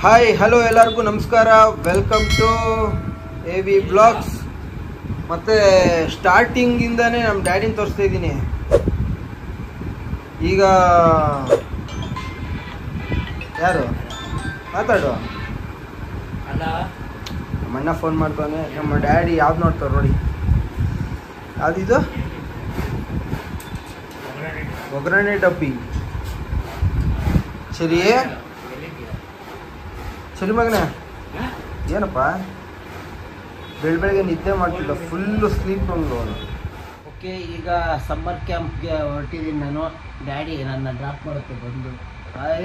Hi hello ಎಲ್ಲರಿಗೂ ನಮಸ್ಕಾರ, welcome to A V blogs. ಮತ್ತು ಸ್ಟಾರ್ಟಿಂಗಿಂದನೇ ನಮ್ಮ ಡ್ಯಾಡಿನ ತೋರಿಸ್ತಾ ಇದ್ದೀನಿ. ಈಗ ಯಾರು ಮಾತಾಡು? ನಮ್ಮ ಅಣ್ಣ ಫೋನ್ ಮಾಡ್ತಾನೆ. ನಮ್ಮ ಡ್ಯಾಡಿ ಯಾವ್ದು ನೋಡ್ತಾರೆ ನೋಡಿ, ಯಾವುದಿದು? ಒಗ್ಗರಣೆ ಡಬ್ಬಿ. ಸರಿ ಮಗನೇ, ಏನಪ್ಪ ಬೆಳಗ್ಗೆ ನಿದ್ದೆ ಮಾಡ್ತಿದ್ದ, ಫುಲ್ಲು ಸ್ಲೀಪ್ ಅವನು. ಓಕೆ, ಈಗ ಸಮ್ಮರ್ ಕ್ಯಾಂಪ್ಗೆ ಹೊರಟಿದ್ದೀನಿ ನಾನು. ಡ್ಯಾಡಿ ನನ್ನ ಡ್ರಾಪ್ ಮಾಡುತ್ತೆ ಬಂದು.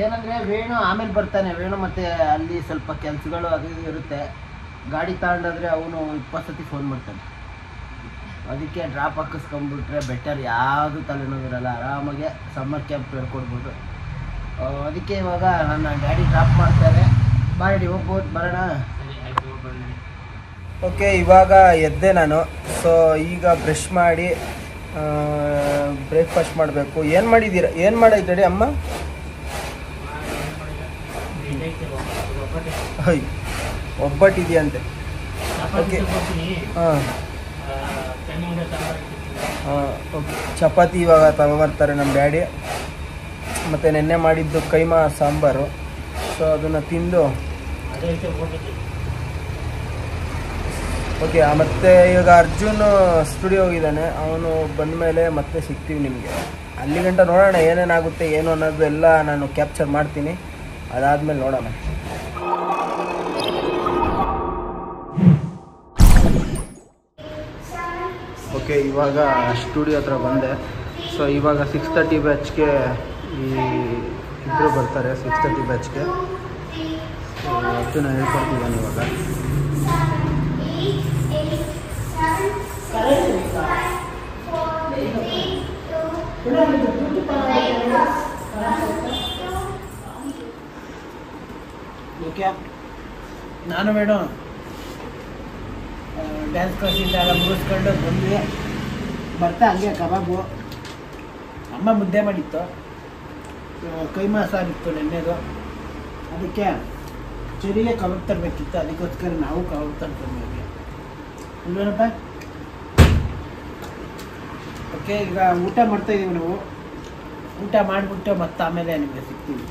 ಏನಂದರೆ ವೇಣು ಆಮೇಲೆ ಬರ್ತಾನೆ. ವೇಣು ಮತ್ತು ಅಲ್ಲಿ ಸ್ವಲ್ಪ ಕೆಲಸಗಳು ಅದು ಇದು ಇರುತ್ತೆ. ಗಾಡಿ ತಗೊಂಡಾದ್ರೆ ಅವನು 20 ಸತಿ ಫೋನ್ ಮಾಡ್ತಾನೆ. ಅದಕ್ಕೆ ಡ್ರಾಪ್ ಹಾಕಿಸ್ಕೊಂಡ್ಬಿಟ್ರೆ ಬೆಟರ್. ಯಾವುದು ತಲೆನೋವಿರಲ್ಲ, ಆರಾಮಾಗೆ ಸಮ್ಮರ್ ಕ್ಯಾಂಪ್ ಹೇಳ್ಕೊಡ್ಬೋದು. ಅದಕ್ಕೆ ಇವಾಗ ನನ್ನ ಡ್ಯಾಡಿ ಡ್ರಾಪ್ ಮಾಡ್ತಾರೆ. ಬಾಡಿ ಹೋಗ್ಬೋದು, ಬರೋಣ. ಓಕೆ, ಇವಾಗ ಎದ್ದೆ ನಾನು. ಸೊ ಈಗ ಬ್ರಷ್ ಮಾಡಿ ಬ್ರೇಕ್ಫಾಸ್ಟ್ ಮಾಡಬೇಕು. ಏನು ಮಾಡಿದ್ದೀರಾ? ಏನು ಮಾಡಿದ್ದೀರಿ ಅಮ್ಮ? ಒಬ್ಬಟ್ಟಿದೆಯಂತೆ. ಓಕೆ, ಹಾಂ ಓಕೆ. ಚಪಾತಿ ಇವಾಗ ತಗೊಬರ್ತಾರೆ ನಮ್ಮ ಡ್ಯಾಡಿ. ಮತ್ತು ನೆನ್ನೆ ಮಾಡಿದ್ದು ಕೈಮಾ ಸಾಂಬಾರು. ಸೊ ಅದನ್ನು ತಿಂದು ಓಕೆ. ಮತ್ತು ಇವಾಗ ಅರ್ಜುನ್ ಸ್ಟುಡಿಯೋ ಹೋಗಿದ್ದಾನೆ. ಅವನು ಬಂದ ಮೇಲೆ ಮತ್ತೆ ಸಿಗ್ತೀವಿ ನಿಮಗೆ. ಅಲ್ಲಿ ಗಂಟ ನೋಡೋಣ ಏನೇನಾಗುತ್ತೆ ಏನು ಅನ್ನೋದು ಎಲ್ಲ ನಾನು ಕ್ಯಾಪ್ಚರ್ ಮಾಡ್ತೀನಿ. ಅದಾದಮೇಲೆ ನೋಡೋಣ. ಓಕೆ, ಇವಾಗ ಸ್ಟುಡಿಯೋ ಹತ್ರ ಬಂದೆ. ಸೊ ಇವಾಗ 6:30 ಬ್ಯಾಚ್ಗೆ ಈ ಇಬ್ಬರು ಬರ್ತಾರೆ. 6:30 ಬ್ಯಾಚ್ಗೆ ನಾನು ಹೇಳ್ಕೊಡ್ತಿದ್ದಾನೆ ಇವಾಗ. ನಾನು ಮೇಡಮ್ ಡ್ಯಾನ್ಸ್ ಕ್ಲಾಸಿಂದ ಎಲ್ಲ ಮುಗಿಸ್ಕೊಂಡು ಬಂದ್ವಿ. ಬರ್ತಾ ಹಂಗೆ ಕಬಾಬು, ಅಮ್ಮ ಮುದ್ದೆ ಮಾಡಿತ್ತು, ಕೈಮಾ ಸಾರಿತ್ತು ನೆನ್ನೆದು. ಅದಕ್ಕೆ ಚರಿಗೆ ಕಬಾಬ್ ತರಬೇಕಿತ್ತು. ಅದಕ್ಕೋಸ್ಕರ ನಾವು ಕಬಾಬ್ ತರ್ಕೊಂಡ್ವಿ ಅಲ್ವೇನಪ್ಪ? ಓಕೆ, ಈಗ ಊಟ ಮಾಡ್ತಾಯಿದ್ದೀವಿ ನಾವು. ಊಟ ಮಾಡಿಬಿಟ್ಟು ಮತ್ತೆ ಆಮೇಲೆ ನಿಮಗೆ ಸಿಗ್ತೀವಿ.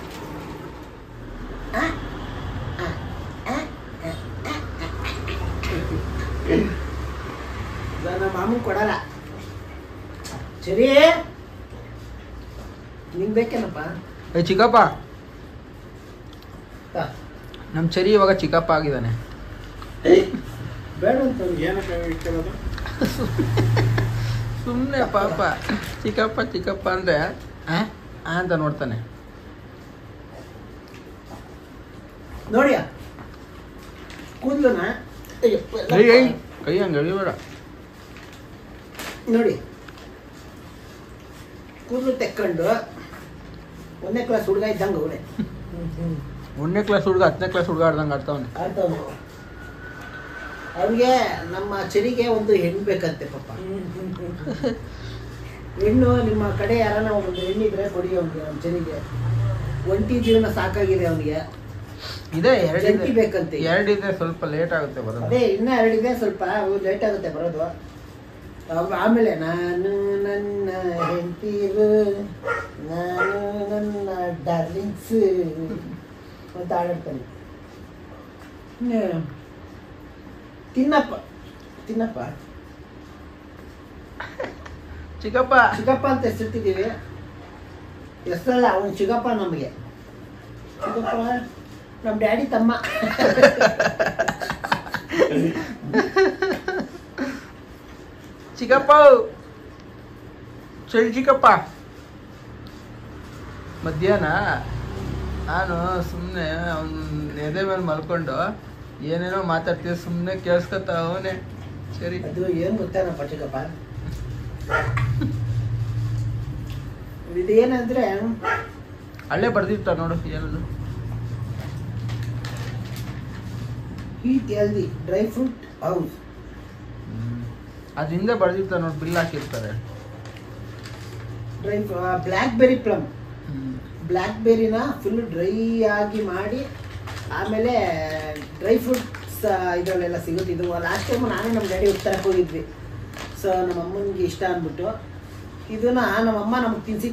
ನಮ್ಮ ಮಾಮೂ ಕೊಡಲ್ಲ. ಸರಿ, ನಿಂಗೆ ಬೇಕೇನಪ್ಪ? ಚಿಕ್ಕಪ್ಪ, ನಮ್ಮ ಚರಿ ಇವಾಗ ಚಿಕ್ಕಪ್ಪ ಆಗಿದ್ದಾನೆ. ಬೇಡ ಅಂತ ಏನಕ್ಕೆ ಇಟ್ಟಿರೋದು? ಸುಮ್ಮನೆ ಪಾಪ ಚಿಕ್ಕಪ್ಪ ಚಿಕ್ಕಪ್ಪ ಅಂದರೆ ಅಂತ ನೋಡ್ತಾನೆ. ನೋಡಿಯ ಕೂದಲನ ಕೈ ಹಂಗೆ ಎಳಿಬೇಡ ನೋಡಿ. ಕೂದಲು ತೆಕ್ಕೊಂಡು 1ನೇ ಕ್ಲಾಸ್ ಹುಡುಗ ಇದ್ದಂಗೆ ಅವನೇ. 1ನೇ ಕ್ಲಾಸ್ ಹುಡುಗ 10ನೇ ಕ್ಲಾಸ್ ಹುಡುಗ ಆಡ್ದಂಗೆ ಆಡ್ತಾವನೆ. ಅವ್ರಿಗೆ ನಮ್ಮ ಚರಿಗೆ ಒಂದು ಹೆಣ್ಣು ಬೇಕಂತೆ ಪಾಪ. ಹೆಣ್ಣು ನಿಮ್ಮ ಕಡೆ ಯಾರನ್ನ ಒಂದು ಹೆಣ್ಣಿದ್ರೆ ಕೊಡಿ ಅವ್ನಿಗೆ. ನಮ್ಮ ಚರಿಗೆ ಒಂಟಿ ಜೀವನ ಸಾಕಾಗಿದೆ ಅವನಿಗೆ. ಇದೆ, ಜಂಟಿ ಬೇಕಂತೆ. 2 ಇದೆ, ಸ್ವಲ್ಪ ಲೇಟ್ ಆಗುತ್ತೆ ಬರೋದು. ಅದೇ ಇನ್ನೂ 2 ಇದೆ, ಸ್ವಲ್ಪ ಲೇಟ್ ಆಗುತ್ತೆ ಬರೋದು. ಆಮೇಲೆ ನಾನು ನನ್ನ ಹೆಂಡತಿರು, ನಾನು ನನ್ನ ಡಾರ್ಲಿಂಗ್ಸ್ ಅಂತ ಆಡಾಡ್ತಾನೆ. ತಿನ್ನಪ್ಪ ತಿನ್ನಪ್ಪ ಚಿಕ್ಕಪ್ಪ ಚಿಕ್ಕಪ್ಪ ಅಂತ ಹೆಸರಿಟ್ಟಿದ್ದೀವಿ. ಹೆಸರಲ್ಲ, ಅವನು ಚಿಕ್ಕಪ್ಪ ನಮಗೆ. ಚಿಕ್ಕಪ್ಪ ನಮ್ಮ ಡ್ಯಾಡಿ ತಮ್ಮ. ಚಿಕ್ಕಪ್ಪ, ಚಳಿ ಚಿಕ್ಕಪ್ಪ. ಮಧ್ಯಾಹ್ನ ನಾನು ಸುಮ್ಮನೆ ಅವನ ಎದೆ ಮೇಲೆ ಮಲ್ಕೊಂಡು ಏನೇನೋ ಮಾತಾಡ್ತೀವಿ, ಸುಮ್ಮನೆ ಕೇಳಿಸ್ಕೊತ ಅವನೇ. ಸರಿ, ಅದು ಏನು ಗೊತ್ತೇನಪ್ಪ ಚಿಕ್ಕಪ್ಪ, ಇದೇನಂದ್ರೆ ಅಲ್ಲೇ ಬರ್ದಿರ್ತಾರೆ ನೋಡು ಏನದು. Eat healthy dry fruit house. ಅದ್ರಿಂದ ಬರ್ದಿರ್ತಾರೆ ನೋಡಿ, ಬಿಲ್ ಹಾಕಿರ್ತಾರೆ. Dry blackberry plum. Black ಬೆರಿನ ಫುಲ್ ಡ್ರೈ ಆಗಿ ಮಾಡಿ ಆಮೇಲೆ ಡ್ರೈ ಫ್ರೂಟ್ಸ್ ಇದರಲ್ಲೆಲ್ಲ ಸಿಗುತ್ತೆ. ಇದು ಲಾಸ್ಟ್ ಟೈಮು ನಾನು ನಮ್ಮ ಡ್ಯಾಡಿ ತರಕ್ಕೆ ಹೋಗಿದ್ವಿ. ಸೊ ನಮ್ಮ ಅಮ್ಮನಿಗೆ ಇಷ್ಟ ಅಂದ್ಬಿಟ್ಟು ಇದನ್ನ ನಮ್ಮಮ್ಮ ನಮಗೆ ತಿನ್ಸಿ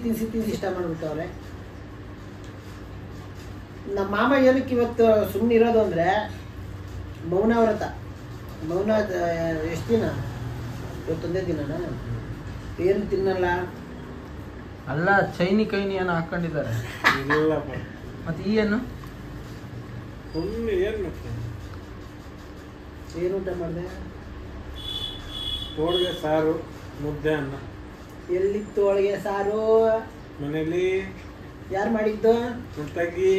ಇಷ್ಟ ಮಾಡಿಬಿಟ್ಟವ್ರೆ. ನಮ್ಮ ಮಾಮ ಏನಕ್ಕೆ ಇವತ್ತು ಸುಮ್ಮನೆ ಇರೋದು ಅಂದರೆ ಮೌನ ವ್ರತ. ಮೌನ ಎಷ್ಟು ದಿನ? ಇವತ್ತೊಂದೇ ದಿನನಾ? ಏನು ತಿನ್ನಲ್ಲ. ಅಲ್ಲ ಚೈನಿ ಕೈನಿ ಏನೋ ಹಾಕೊಂಡಿದ್ದಾರೆ. ಮತ್ತೆ ಈ ಏನು ಏನು ಊಟ ಮಾಡಿದೆ? ಹೋಳಿಗೆ ಸಾರು, ಮುದ್ದೆ, ಅನ್ನ. ಎಲ್ಲಿತ್ತು ಹೋಳಿಗೆ ಸಾರು? ಮನೇಲಿ. ಯಾರು ಮಾಡಿದ್ದು? ಮುಟ್ಟಗಿ.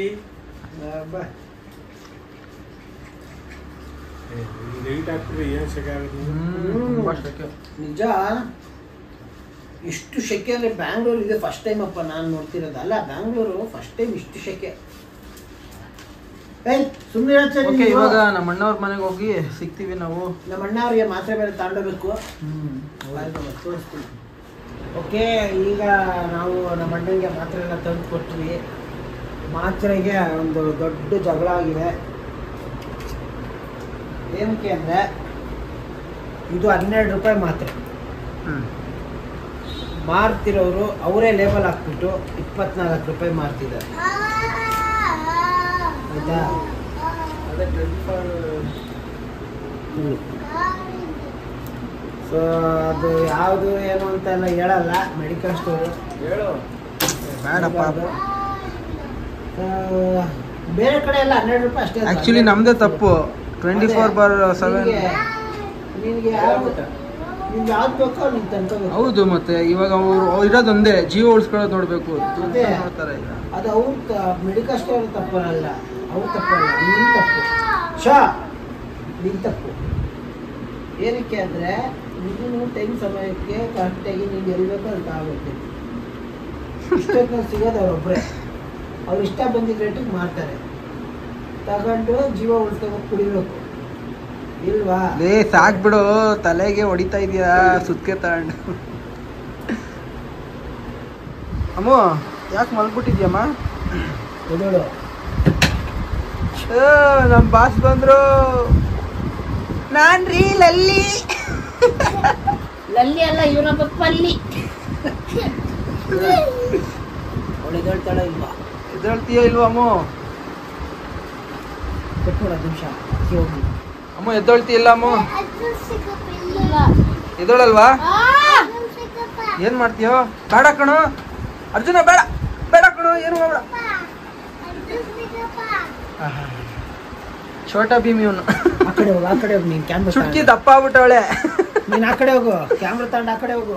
ಲೈಟ್ ಹಾಕ್ಬಿಟ್ರೆ ಏನು ಶೆಕೆ ಆಗುತ್ತೆ. ನಿಜ, ಇಷ್ಟು ಶೆಕೆ ಅಂದರೆ ಬ್ಯಾಂಗ್ಳೂರ್ ಇದೆ ಫಸ್ಟ್ ಟೈಮ್ ಅಪ್ಪ ನಾನು ನೋಡ್ತಿರೋದು. ಅಲ್ಲ ಬ್ಯಾಂಗ್ಳೂರು ಫಸ್ಟ್ ಟೈಮ್ ಇಷ್ಟು ಶೆಕೆ. ಸುಮ್ಮನೆ ಇವಾಗ ನಮ್ಮ ಅಣ್ಣವ್ರ ಮನೆಗೆ ಹೋಗಿ ಸಿಗ್ತೀವಿ ನಾವು. ನಮ್ಮ ಅಣ್ಣವ್ರಿಗೆ ಮಾತ್ರೆ ಬೇರೆ ತಗೊಂಡೋಗ್ಬೇಕು. ತೋರಿಸ್ತೀನಿ. ಓಕೆ, ಈಗ ನಾವು ನಮ್ಮ ಅಣ್ಣನಿಗೆ ಮಾತ್ರೆ ಎಲ್ಲ ತಂದು ಕೊಟ್ವಿ. ಮಾತ್ರೆಗೆ ಒಂದು ದೊಡ್ಡ ಜಗಳ ಆಗಿದೆ. ಏನಕ್ಕೆ ಅಂದರೆ ಇದು 12 ರೂಪಾಯಿ ಮಾತ್ರೆ. ಮಾರ್ತಿರೋರು ಅವರೇ ಲೇಬಲ್ ಹಾಕ್ಬಿಟ್ಟು 24 ರೂಪಾಯಿ ಮಾರ್ತಿದ್ದಾರೆ. ಆಯ್ತಾ? ಸೊ ಅದು ಯಾವುದು ಏನು ಅಂತೆಲ್ಲ ಹೇಳಲ್ಲ, ಮೆಡಿಕಲ್ ಸ್ಟೋರು ಹೇಳು. ಬೇಡಪ್ಪ, ಬೇರೆ ಕಡೆ ಎಲ್ಲ 12 ರೂಪಾಯಿ ಅಷ್ಟೇ. ಆ್ಯಕ್ಚುಲಿ ನಮ್ಮದೇ ತಪ್ಪು. 24/7 ನಿನಗೆ ಯಾವ್ದು ಬೇಕೋ ನೀನು ತಂದ್ಕೋಬೇಕು. ಹೌದು, ಮತ್ತೆ ಇವಾಗ ಅವ್ರು ಇರೋದೊಂದೇ, ಜೀವ ಉಳಿಸ್ಕೊಳ್ಳೋದು ನೋಡಬೇಕು. ನೋಡ್ತಾರೆ ಅದು ಅವ್ರ ಮೆಡಿಕಲ್ ಸ್ಟೋರ್ ತಪ್ಪಲ್ಲ, ಅವ್ರು ತಪ್ಪಲ್ಲ, ನಿನ್ನ ತಪ್ಪು. ನಿನ್ನ ತಪ್ಪು. ಏನಕ್ಕೆ ಅಂದರೆ ನೀನು ಟೈಮ್ ಸಮಯಕ್ಕೆ ಕರೆಕ್ಟಾಗಿ ನೀನು ಎಲ್ಬೇಕು ಅಂತ ಆಗುತ್ತೆ. ಇಷ್ಟೊತ್ತು ಸಿಗೋದು ಅವರೊಬ್ಬರೇ. ಅವ್ರು ಇಷ್ಟ ಬಂದಿದ್ದ ರೇಟಿಗೆ ಮಾಡ್ತಾರೆ. ತಗೊಂಡು ಜೀವ ಉಳಿಸ್ಕೊಂಡು ಕುಡಿಬೇಕು ಇಲ್ವಾ? ಸಾಕ್ಬಿಡು, ತಲೆಗೆ ಹೊಡಿತಾ ಇದೀಯಾ ಸುತ್ಕೆ ತಗೊಂಡು. ಅಮ್ಮ ಯಾಕೆ ಮಲ್ಬಿಟ್ಟಿದ್ಯಮ್ಮ? ಎದೋಳು ನಮ್ಮ ಬಾಸ್ ಬಂದ್ರು. ನಾನ್ರಿ ಲಲ್ಲಿ. ಲಲ್ಲಿ ಅಲ್ಲ, ಇವನೊಬ್ಬ ಪಲ್ಲಿ. ಅವಳು ಎದಳ್ತಾಳೆ ಇಲ್ವಾ? ಎದ್ದೇಳ್ತೀಯ ಇಲ್ವಾ ಅಮ್ಮ? ಕೊಟ್ಟು ನಿಮಿಷ ಹೋಗಿ. ಅಮ್ಮ ಎದ್ದೇಳ್ತೀಯ ಇಲ್ಲ ಅಮ್ಮ? ಎದ್ದೇಳಲ್ವಾ? ಏನ್ ಮಾಡ್ತೀಯೋ? ಬೇಡ ಕಣೋ ಅರ್ಜುನ, ಬೇಡ ಬೇಡ ಕಣೋ, ಏನು ಬೇಡ. ಛೋಟಾ ಭೀಮ್ ಇವನು. ಆ ಕಡೆ ಹೋಗು, ಆ ಕಡೆ ಹೋಗು. ನೀನು ಕ್ಯಾಮ್ರಾ ಚುಟ್ಕಿ ದಪ್ಪ ಆಗ್ಬಿಟ್ಟವಳೆ. ನೀನು ಆ ಕಡೆ ಹೋಗು, ಕ್ಯಾಮ್ರಾ ತಗೊಂಡು ಆ ಕಡೆ ಹೋಗು.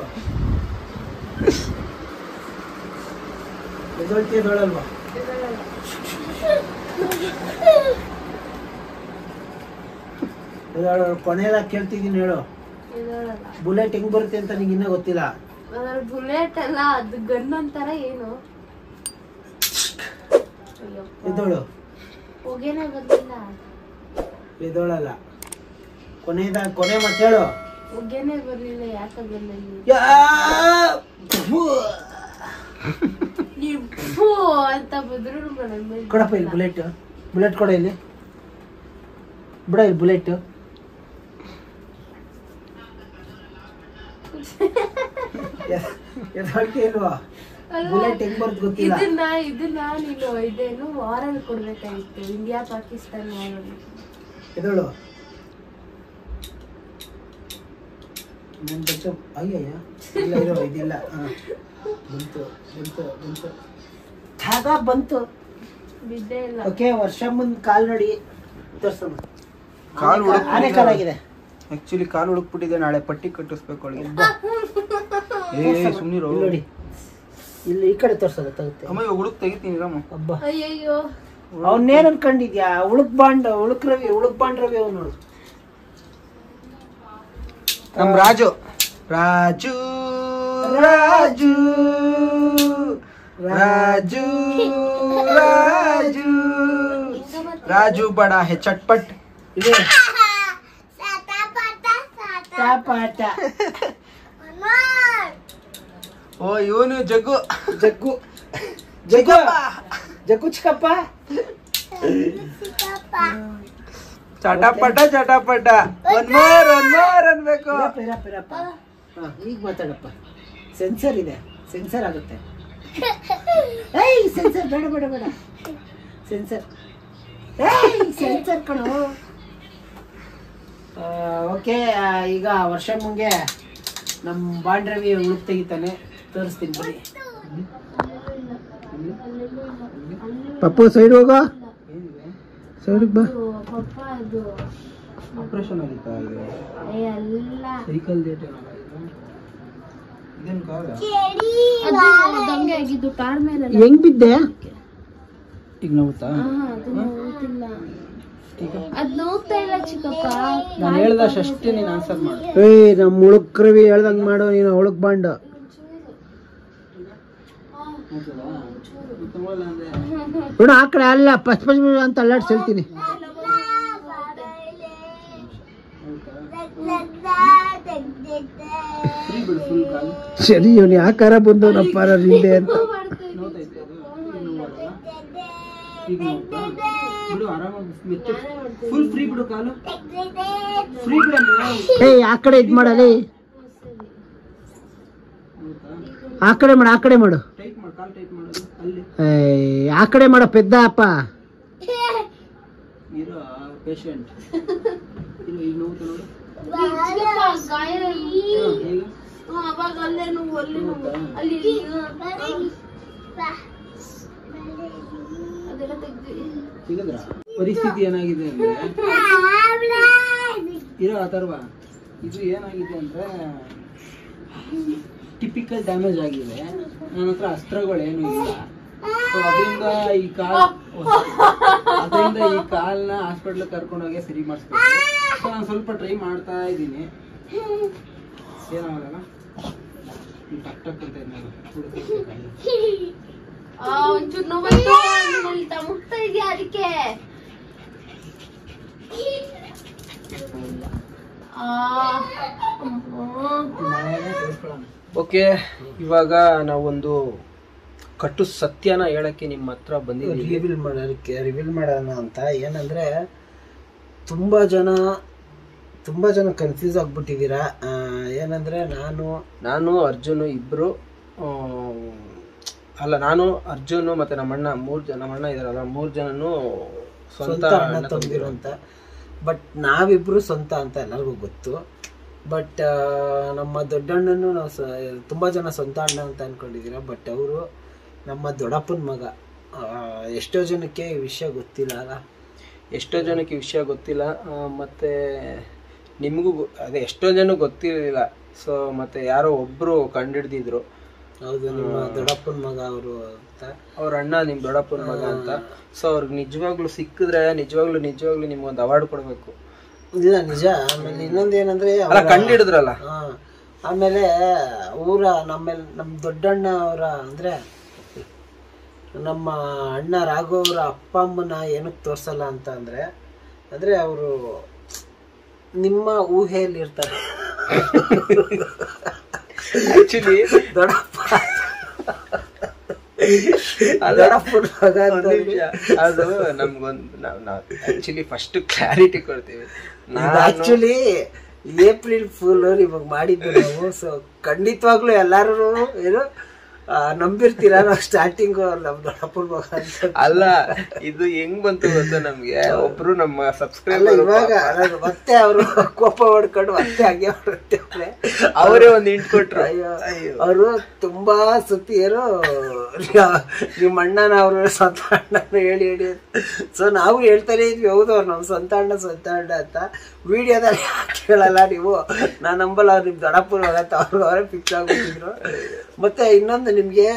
ಎದೊಳ್ತೀಯದೊಳಲ್ವಾ? ಕೊನೆಯಲ್ಲ ಕೇಳ್ತಿದ್ದೀನಿ, ಹೇಳು. ಬುಲೆಟ್ ಹೆಂಗ್ ಬರುತ್ತೆ ಅಂತ ನಿಂಗೆ ಇನ್ನೂ ಗೊತ್ತಿಲ್ಲ. ಬುಲೆಟ್ ಅಲ್ಲ, ಅದು ಗನ್ ಅಂತಾರ ಏನು? ಎದೋಳು. ಹೊಗೆನೇ ಬಂದಿಲ್ಲ. ಎದೋಳಲ್ಲ, ಕೊನೆ ಮತ್ತೆ ಹೇಳು. ಹೊಗೆನೇ ಬರ್ಲಿಲ್ಲ, ಯಾಕೆ ಬಂದಲ್ಲಿ? ನೀವು ಅಂತ ಬಂದ್ರು ಕೊಡಪ್ಪ ಇಲ್ಲಿ ಬುಲೆಟ್ ಕೊಡ ಇಲ್ಲಿ. ಬಿಡ ಇಲ್ಲಿ ಬುಲೆಟ್. ಇಲ್ವಾ? ಬುಲೆಟ್ ಹೆಂಗ್ ಬರ್ದು ಗೊತ್ತಿಲ್ಲ. ಇದನ್ನ ನೀನು ಇದೇನು ವಾರಲ್ಲಿ ಕೊಡ್ಬೇಕಾಗಿತ್ತು, ಇಂಡಿಯಾ ಪಾಕಿಸ್ತಾನ ವಾರಲ್ಲಿ. ಎದಳು ನನ್ನ ಬಚ್ಚ. ಅಯ್ಯಯ್ಯ, ಇಲ್ಲ ಇರೋ, ಇದಿಲ್ಲ. ಬಂತು ಬಿದ್ದೇ ಇಲ್ಲ. ಓಕೆ, ವರ್ಷ ಮುಂದೆ ಕಾಲ್ ನೋಡಿ ತೋರ್ಸಮ್ಮ. ಕಾಲು ಆನೆ ಕಾಲಾಗಿದೆ. ಆಕ್ಚುಲಿ ಕಾಲು ಹುಡುಕ್ಬಿಟ್ಟಿದೆ, ನಾಳೆ ಪಟ್ಟಿ ಕಟ್ಟಿಸ್ಬೇಕು ಅವಳಿಗೆ. ಸುಮ್ಮನಿರೋ ನೋಡಿ, ಇಲ್ಲಿ ಈ ಕಡೆ ತೋರ್ಸೋದು ತಗುತ್ತೆ. ಅಮ್ಮ ಇವಾಗ ಹುಡುಕ್ ತೆಗಿತೀನಿ ರಾಮ. ಹಬ್ಬ ಅಯ್ಯಯ್ಯೋ, ಅವನ್ನೇನ್ ಅನ್ಕೊಂಡಿದ್ಯಾ? ಉಳುಕ್ ಬಾಂಡ್ ರವಿ ಅವ್ನು ನೋಡು. ನಮ್ ರಾಜು ರಾಜು ರಾಜು ರಾಜು ರಾಜು ರಾಜು ಬಡ ಹೆ ಚಟ್ಪಟ್. ಇದೆ ಪಾಟ. ಓ ಇವನು ಜಗ್ಗು ಜಗ್ಗು ಜಗ್ಗು ಜಗ್ಗು ಚಿಕ್ಕಪ್ಪ. ಚಟಪಟ ಚಟಪಟ ಒನ್ ಮೋರ್ ಅನ್ಬೇಕು. ಈಗ ಮಾತಾಡಪ್ಪ. ಸೆನ್ಸರ್ ಇದೆ, ಸೆನ್ಸರ್ ಆಗುತ್ತೆ. ಸೆನ್ಸರ್ ಬೇಡ ಬೇಡ ಬೇಡ, ಸೆನ್ಸರ್ ಸೆನ್ಸರ್ ಕಣೋ. ಓಕೆ, ಈಗ ವರ್ಷ ಮುಂಗೆ ನಮ್ಮ ಬಾಂಡ್ರವಿ ಉಳುಕ್ ತೆಗಿತಾನೆ, ತೋರಿಸ್ತೀನಿ ಬನ್ನಿ. ಪಪ್ಪು ಸೈಡ್ ಹೋಗ, ಸೈಡ್ ಬಾ. ಆಪರೇಷನ್ ಆಗಿತ್ತಾ ಇದು? ಸೈಕಲ್ ಡೇಟ್ ಆಗಿದ್ದು ಕಾರ್ ಮೇಲೆ. ಹೆಂಗ್ ಬಿದ್ದೆ? ಈಗ ನೋವುತ್ತಾ? ಅದ್ ನೋಡ್ತಾ ಇಲ್ಲ ಚಿಕ್ಕಪ್ಪ. ನಾನು ಹೇಳ್ದಷ್ಟೇ ನೀನು ಆನ್ಸರ್ ಮಾಡು. ನಮ್ಮ ಉಳುಕ್ ರವಿ ಹೇಳ್ದಂಗ್ ಮಾಡು ನೀನು. ಉಳುಕ್ ಬಾಂಡ್ ನೋಡು, ಆ ಕಡೆ ಅಲ್ಲ ಪಚ್ ಅಂತ ಅಲ್ಲಾಡ್ಸಿ ಹೇಳ್ತೀನಿ. ಸರಿ, ಇವನು ಯಾಕಾರ ಬಂದವನಪ್ಪ ಹಿಂದೆ ಅಂತ. ಆ ಕಡೆ ಇದ್ ಮಾಡಲಿ, ಆ ಕಡೆ ಮಾಡು, ಆ ಕಡೆ ಮಾಡು, ಆ ಕಡೆ ಮಾಡ ಪೆದ್ದ ಅಪ್ಪ. ಪರಿಸ್ಥಿತಿ ಏನಾಗಿದೆ ಅಂದ್ರೆ ಇರೋ ಅಥರ್ವ, ಇದು ಏನಾಗಿದೆ ಅಂದ್ರೆ ಟಿಪಿಕಲ್ ಡ್ಯಾಮೇಜ್ ಆಗಿದೆ. ನನ್ನ ಹತ್ರ ಅಸ್ತ್ರಗಳೇನು ಇಲ್ಲ. ಸೊ ಅದರಿಂದ ಈ ಕಾಲ್ನ ಹಾಸ್ಪಿಟ್ಲ್ ಕರ್ಕೊಂಡೋಗಿ ಸರಿ ಮಾಡಿಸ್ಬೇಕು. ಸೊ ನಾನು ಸ್ವಲ್ಪ ಟ್ರೈ ಮಾಡ್ತಾ ಇದ್ದೀನಿ. ಏನಾಗಲ್ಲ, ಟಕ್ ಟಕ್ ಅಂತ ಒಂಚೂರು ನೋವಾಯ್ತು, ಮುಟ್ತಾ ಇದೆಯಾ ಅದಕ್ಕೆ? ಓಕೆ, ಇವಾಗ ನಾವೊಂದು ಕಟ್ಟು ಸತ್ಯನ ಹೇಳಕ್ಕೆ ನಿಮ್ಮ ಹತ್ರ ಬಂದಿದ್ದೀವಿ. ರಿವೀಲ್ ಮಾಡೋಣ ಅಂತ. ಏನಂದ್ರೆ ತುಂಬಾ ಜನ ಕನ್ಫ್ಯೂಸ್ ಆಗ್ಬಿಟ್ಟಿದ್ದೀರಾ. ಏನಂದ್ರೆ ನಾನು ಅರ್ಜುನ್ ಇಬ್ರು ಅಲ್ಲ, ನಾನು ಅರ್ಜುನ್ ಮತ್ತೆ ನಮ್ಮಣ್ಣ ನಮ್ಮಣ್ಣ ಇದಾರಲ್ಲ, 3 ಜನನು ಸ್ವಂತ ಅಣ್ಣ ತಂದಿರು ಅಂತ. ಬಟ್ ನಾವಿಬ್ರು ಸ್ವಂತ ಅಂತ ಎಲ್ಲರಿಗೂ ಗೊತ್ತು. ಬಟ್ ನಮ್ಮ ದೊಡ್ಡಣ್ಣನು ನಾವು ತುಂಬಾ ಜನ ಸ್ವಂತ ಅಣ್ಣ ಅಂತ ಅನ್ಕೊಂಡಿದ್ದೀರಾ. ಬಟ್ ಅವರು ನಮ್ಮ ದೊಡ್ಡಪ್ಪನ ಮಗ. ಎಷ್ಟೋ ಜನಕ್ಕೆ ಈ ವಿಷಯ ಗೊತ್ತಿಲ್ಲ ಅಲ್ಲ, ಎಷ್ಟೋ ಜನಕ್ಕೆ ಈ ವಿಷಯ ಗೊತ್ತಿಲ್ಲ. ಮತ್ತೆ ನಿಮಗೂ ಅದೇ ಎಷ್ಟೋ ಜನ ಗೊತ್ತಿರಲಿಲ್ಲ. ಸೊ ಮತ್ತೆ ಯಾರೋ ಒಬ್ರು ಕಂಡಿಡ್ದಿದ್ರು, ಹೌದು ನಿಮ್ಮ ದೊಡ್ಡಪ್ಪನ ಮಗ ಅವರು ಅಂತ, ಅವ್ರ ಅಣ್ಣ ನಿಮ್ ದೊಡ್ಡಪ್ಪನ ಮಗ ಅಂತ. ಸೊ ಅವ್ರಿಗೆ ನಿಜವಾಗ್ಲೂ ಸಿಕ್ಕಿದ್ರೆ ನಿಜವಾಗ್ಲೂ ನಿಮ್ಗೊಂದು ಅವಾರ್ಡ್ ಕೊಡ್ಬೇಕು. ಇಲ್ಲ ನಿಜ. ಆಮೇಲೆ ಇನ್ನೊಂದು ಏನಂದ್ರೆ ಕಂಡಿಡಿದ್ರಲ್ಲ, ಆಮೇಲೆ ನಮ್ಮ ದೊಡ್ಡಣ್ಣ ಅವರ ಅಂದ್ರೆ ನಮ್ಮ ಅಣ್ಣ ರಾಘವ್ ಅವರ ಅಪ್ಪ ಅಮ್ಮನ ಏನಕ್ಕೆ ತೋರ್ಸಲ್ಲ ಅಂತ ಅಂದ್ರೆ ಅವರು ನಿಮ್ಮ ಊಹೆಯಲ್ಲಿ ಇರ್ತಾರೆ. ಆಕ್ಚುಲಿ ದೊಡ್ಡಪ್ಪ ಅದು ನಮ್ಗೊಂದು ಆಕ್ಚುಲಿ ಫಸ್ಟ್ ಕ್ಲಾರಿಟಿ ಕೊಡ್ತೀವಿ. ಆಕ್ಚುಲಿ ಏಪ್ರಿಲ್ ಫುಲ್ ಇವಾಗ ಮಾಡಿದ್ದು ನಾವು. ಸೊ ಖಂಡಿತವಾಗ್ಲೂ ಎಲ್ಲಾರು ಏನು ನಂಬಿರ್ತೀರಾ ನಾವು ಸ್ಟಾರ್ಟಿಂಗ್ ನಮ್ ದೊಡ್ಡಪ್ಪನ ಮಗ ಅಂತ. ಅಲ್ಲ, ಇದು ಹೆಂಗ್ ಬಂತು ಗೊತ್ತಾ ನಮ್ಗೆ, ಒಬ್ರು ನಮ್ಮ ಸಬ್ಸ್ಕ್ರೈಬರ್ ಇವಾಗ ಮತ್ತೆ ಅವರು ಕೋಪ ಹೊಡ್ಕೊಂಡು ಮತ್ತೆ ಹಾಗೆ ಹೊರಡ್ತಾರೆ. ಅವರೇ ಒಂದು ಹಿಂಟ್ ಕೊಟ್ರು. ಅವರು ತುಂಬಾ ಸುತ್ತಿ ಏನು ನಿಮ್ಮ ಅಣ್ಣನ ಅವರು ಸ್ವಂತ ಅಣ್ಣನ ಹೇಳಿ ಸೊ ನಾವು ಹೇಳ್ತಾನೆ ಇದ್ವಿ, ಹೌದು ಅವ್ರು ನಮ್ ಸ್ವಂತ ಅಣ್ಣ ಅಂತ. ವಿಡಿಯೋದಲ್ಲಿ ಕೇಳಲ್ಲ ನೀವು, ನಾನ್ ನಂಬಲ್ಲ, ಅವ್ರು ನಿಮ್ ದೊಡ್ಡಪ್ಪನ ಮಗ ಅಂತ ಅವರೇ ಫಿಕ್ಸ್ ಆಗ್ಬಿಟ್ಟಿದ್ರು. ಮತ್ತೆ ಇನ್ನೊಂದು ನಿಮ್ಗೆ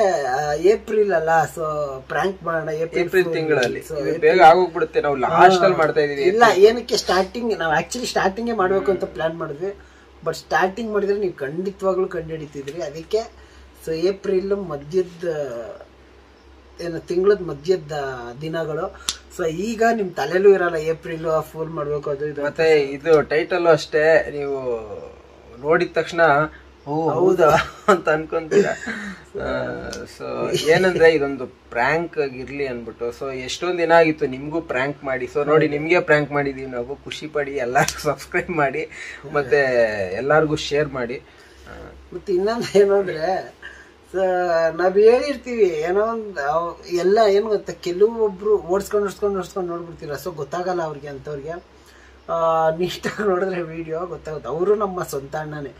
ಏಪ್ರಿಲ್ ಅಲ್ಲ, ಸೊ ಪ್ರ್ಯಾಂಕ್ ಮಾಡೋಣ ಏಪ್ರಿಲ್ ತಿಂಗಳಲ್ಲಿ, ಬೇಗ ಆಗೋಗ್ಬಿಡುತ್ತೆ. ನಾವು ಲಾಸ್ಟ್ ಅಲ್ಲಿ ಮಾಡ್ತಾ ಇದೀವಿ. ಇಲ್ಲ, ಏನಕ್ಕೆ ನಾವು ಆಕ್ಚುಲಿ ಸ್ಟಾರ್ಟಿಂಗ್ ಮಾಡ್ಬೇಕು ಅಂತ ಪ್ಲಾನ್ ಮಾಡಿದ್ವಿ. ಬಟ್ ಸ್ಟಾರ್ಟಿಂಗ್ ಮಾಡಿದ್ರೆ ನೀವು ಖಂಡಿತವಾಗ್ಲೂ ಕಂಡುಹಿಡಿತಿದ್ರಿ. ಅದಕ್ಕೆ ಸೊ ಏಪ್ರಿಲ್ ತಿಂಗಳದ ಮಧ್ಯದ ದಿನಗಳು. ಸೊ ಈಗ ನಿಮ್ ತಲೆಲೂ ಇರಲ್ಲ ಏಪ್ರಿಲ್ ಫುಲ್ ಮಾಡ್ಬೇಕು ಅದು ಇದು. ಮತ್ತೆ ಇದು ಟೈಟಲ್ ಅಷ್ಟೇ, ನೀವು ನೋಡಿದ ತಕ್ಷಣ ಓ ಹೌದಾ ಅಂತ ಅನ್ಕೊಂತೀರಾ. ಸೊ ಏನಂದ್ರೆ ಇದೊಂದು ಪ್ರ್ಯಾಂಕ್ ಆಗಿರ್ಲಿ ಅನ್ಬಿಟ್ಟು. ಸೊ ಎಷ್ಟೊಂದ್ ದಿನ ಆಗಿತ್ತು ನಿಮ್ಗೂ ಪ್ರ್ಯಾಂಕ್ ಮಾಡಿ. ಸೊ ನೋಡಿ ನಿಮ್ಗೆ ಪ್ರ್ಯಾಂಕ್ ಮಾಡಿದೀವಿ ನಾವು. ಖುಷಿ ಪಡಿ, ಎಲ್ಲಾರು ಸಬ್ಸ್ಕ್ರೈಬ್ ಮಾಡಿ ಮತ್ತೆ ಎಲ್ಲಾರ್ಗು ಶೇರ್ ಮಾಡಿ. ಮತ್ತೆ ಇನ್ನೊಂದು ಏನು ಅಂದ್ರೆ ನಾವ್ ಹೇಳಿರ್ತೀವಿ ಏನೋ ಒಂದು ಎಲ್ಲ ಏನು ಗೊತ್ತಾ, ಕೆಲವೊಬ್ರು ಓಡಿಸ್ಕೊಂಡು ನೋಡ್ಬಿಡ್ತೀರ. ಸೊ ಗೊತ್ತಾಗಲ್ಲ ಅವ್ರಿಗೆ, ಅಂತವ್ರಿಗೆ ನೀಟಾಗಿ ನೋಡಿದ್ರೆ ವಿಡಿಯೋ ಗೊತ್ತಾಗುತ್ತೆ. ಅವರು ನಮ್ಮ ಸ್ವಂತ ಅಣ್ಣನೇ.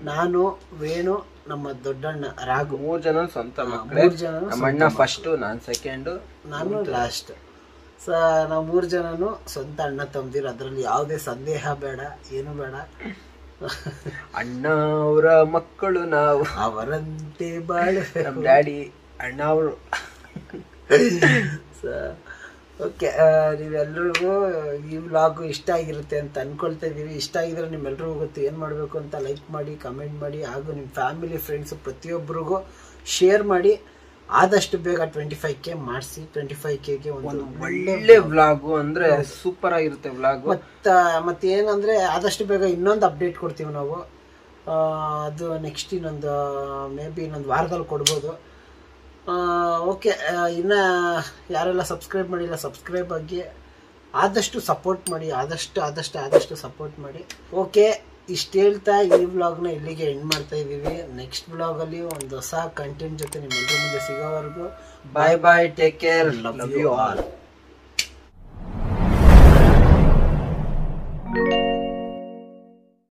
ನಾನು, ವೇಣು, ನಮ್ಮ ದೊಡ್ಡಣ್ಣ ರಾಘು, 3 ಜನ ಸ್ವಂತ ಮಕ್ಕಳು. ನಮ್ಮ ಅಣ್ಣ ಫಸ್ಟ್, ನಾನ್ ಸೆಕೆಂಡ್, ನಾನು ಲಾಸ್ಟ್. ಸೊ ನಾವು 3 ಜನನು ಸ್ವಂತ ಅಣ್ಣ ತಮ್ಮದಿರು. ಅದ್ರಲ್ಲಿ ಯಾವುದೇ ಸಂದೇಹ ಬೇಡ, ಏನು ಬೇಡ. ಅಣ್ಣ ಅವರ ಮಕ್ಕಳು ನಾವು, ಅವರಂತೆ ಬಾಳು. ನಮ್ ಡ್ಯಾಡಿ ಅಣ್ಣ ಅವರು. ಓಕೆ, ನೀವೆಲ್ರಿಗೂ ಈ ವ್ಲಾಗು ಇಷ್ಟ ಆಗಿರುತ್ತೆ ಅಂತ ಅನ್ಕೊಳ್ತಾ ಇದೀವಿ. ಇಷ್ಟ ಆಗಿದ್ರೆ ನಿಮ್ಮೆಲ್ರಿಗೂ ಗೊತ್ತು ಏನು ಮಾಡಬೇಕು ಅಂತ. ಲೈಕ್ ಮಾಡಿ, ಕಮೆಂಟ್ ಮಾಡಿ, ಹಾಗೂ ನಿಮ್ಮ ಫ್ಯಾಮಿಲಿ ಫ್ರೆಂಡ್ಸು ಪ್ರತಿಯೊಬ್ಬರಿಗೂ ಶೇರ್ ಮಾಡಿ. ಆದಷ್ಟು ಬೇಗ 25K ಮಾಡಿಸಿ. 25Kಗೆ ಒಂದು ಒಳ್ಳೆ ವ್ಲಾಗು ಅಂದ್ರೆ ಸೂಪರ್ ಆಗಿರುತ್ತೆ ವ್ಲಾಗು. ಮತ್ತೆ ಏನಂದ್ರೆ ಆದಷ್ಟು ಬೇಗ ಇನ್ನೊಂದು ಅಪ್ಡೇಟ್ ಕೊಡ್ತೀವಿ ನಾವು. ಅದು ನೆಕ್ಸ್ಟ್ ಇನ್ನೊಂದು ಮೇ ಬಿ ಇನ್ನೊಂದು ವಾರದಲ್ಲಿ ಕೊಡ್ಬೋದು. ಓಕೆ, ಇನ್ನು ಯಾರೆಲ್ಲ ಸಬ್ಸ್ಕ್ರೈಬ್ ಮಾಡಿಲ್ಲ ಸಬ್ಸ್ಕ್ರೈಬ್ ಆಗಿ ಆದಷ್ಟು ಸಪೋರ್ಟ್ ಮಾಡಿ. ಆದಷ್ಟು ಸಪೋರ್ಟ್ ಮಾಡಿ. ಓಕೆ, ಇಷ್ಟು ಹೇಳ್ತಾ ಈ ವ್ಲಾಗ್ನ ಇಲ್ಲಿಗೆ ಎಂಡ್ ಮಾಡ್ತಾ ಇದ್ದೀವಿ. ನೆಕ್ಸ್ಟ್ ವ್ಲಾಗಲ್ಲಿ ಒಂದು ಹೊಸ ಕಂಟೆಂಟ್ ಜೊತೆ ನಿಮ್ಮೆಲ್ಲರ ಮುಂದೆ ಸಿಗೋವರೆಗೂ bye bye, take care, love you all.